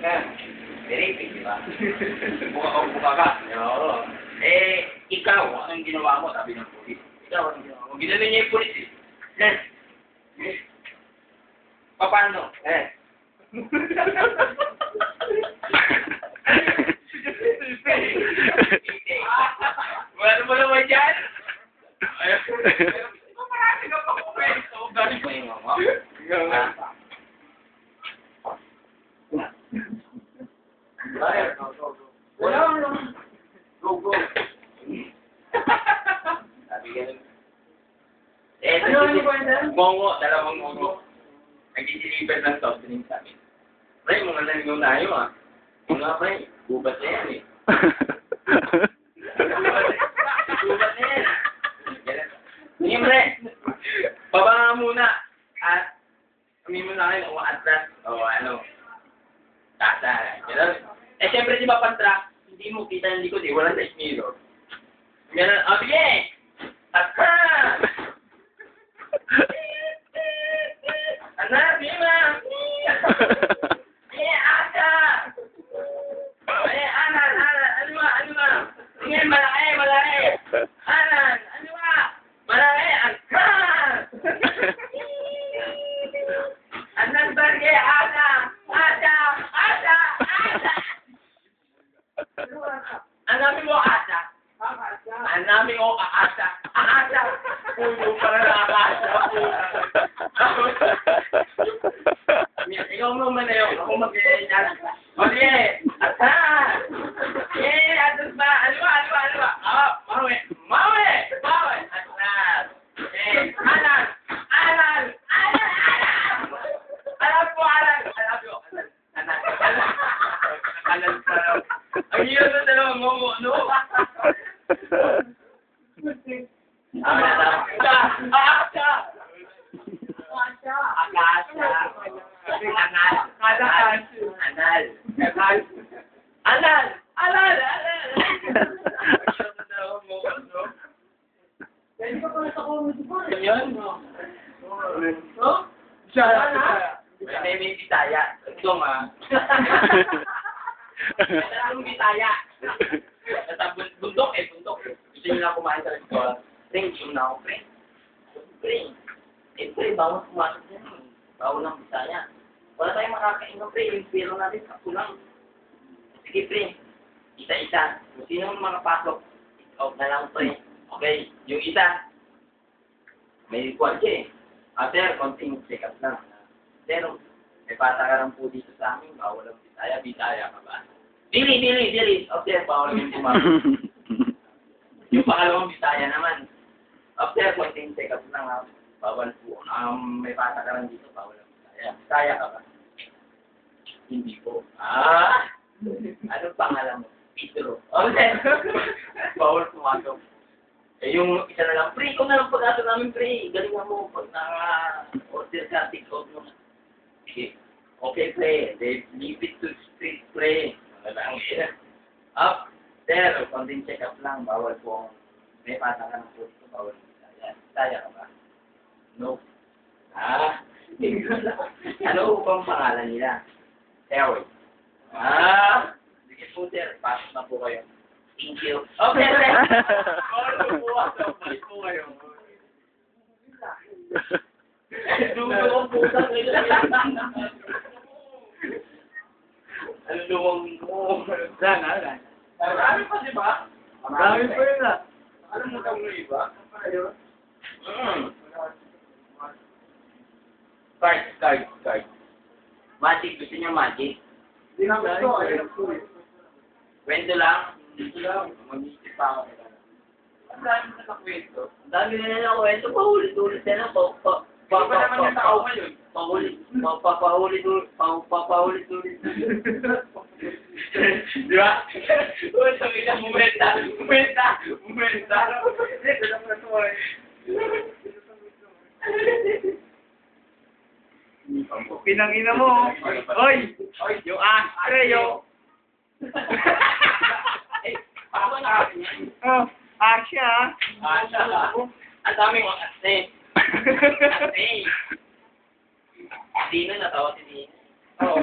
Diripin, di ba? Buka ka. Oo. Ikaw, anong ginawa mo? Sabi ng pulis. Ikaw, anong ginawa mo? Ginano niya yung pulis. Paano? Wala mo naman dyan? Marami ka pa kumento. Galing mo yung mga. Wala naman. Go. Sabi ganun. Mongo, dalawang mongo. Nag-i-deliver ng soft drink sa amin. Pre, mga naligaw tayo Mga pre, gubat na yan Gubat na yan. Sige pre, baba nga muna. At sabihin mo na kayo, atras. Tasa. Siyempre di ba pang-track, hindi mo kita yung likod walang side mirror. Ganun, sige! Atras! Anak, Bima! Asa! Anan! Ano ba? Sige, malaki! Anan! Ano ba? Malaki! Atras! Anan, barge! Asa! Hanapin mo asa. Hanapin mo asa. Puno para na asa. Ikaw mo man na yun. Ako mag-iinyan. Okay. Asa. Atas ba? Ano ba? Mawe. Atas. Anan. Ang hirap na dalawa mo, no? Anal. Pwede ka pala sa comedy bar. Yan? No? May bitaya. Ito Anong bitaya? Bundok. Gusto nyo lang kumain sa restaurant. Pre, na ako, pre. Pre, bawal kumain dyan. Bawal ng bitaya. Wala tayong makakain ng pre. Yung pera natin, sakto lang. Sige, pre. Isa-isa. Kung sino makapasok, out na lang, pre. Okay, yung isa. May kwadje. Sir, konting check-up lang. Sir, may patakaran po dito sa amin. Bawal ang bitaya ka ba? Dili. Okay, bawal yung kumakain. Yung pangalawang bitaya naman. After, konting check-up lang bawal po. May patakaran dito, bawal ang bitaya. Bitaya ka ba? Hindi po. Anong pangalan mo? Pedro. Okay. Bawal pumasok. Yung isa na lang, pre, kung na lang pag-aso namin, pre, galingan mo pag na-order ka, take-out mo. Okay, pre, they leave it to street, pre. Up, sir, konting check-up lang, bawal po. May patakaran po dito, bawal bitaya. Bitaya ka ba? No. Ano bang pangalan nila? Terry. Sige po, sir, pasok na po kayo. Thank you. Okay, sir. Balik po kayo. Dulo ang puta nila. Ano luwang mo? Saan? Marami pa, di ba? Marami pa yun Alam mo daw ng iba? Card. Magic. Gusto niya magic? Hindi na gusto. Kwento lang. Mag-isip pa ako. Ang dami na nakwento. Ang dami na nakwento. Paulit-ulit na lang. Hindi ba naman yung tao ngayon? Papaulit-ulit. Di ba? Sabi na, bumenta. Ito lang na ito Pinangina mo. Oy! Yung Astreo. Asya. Ang daming mga Asya. Sino natawa si Dino? Oo.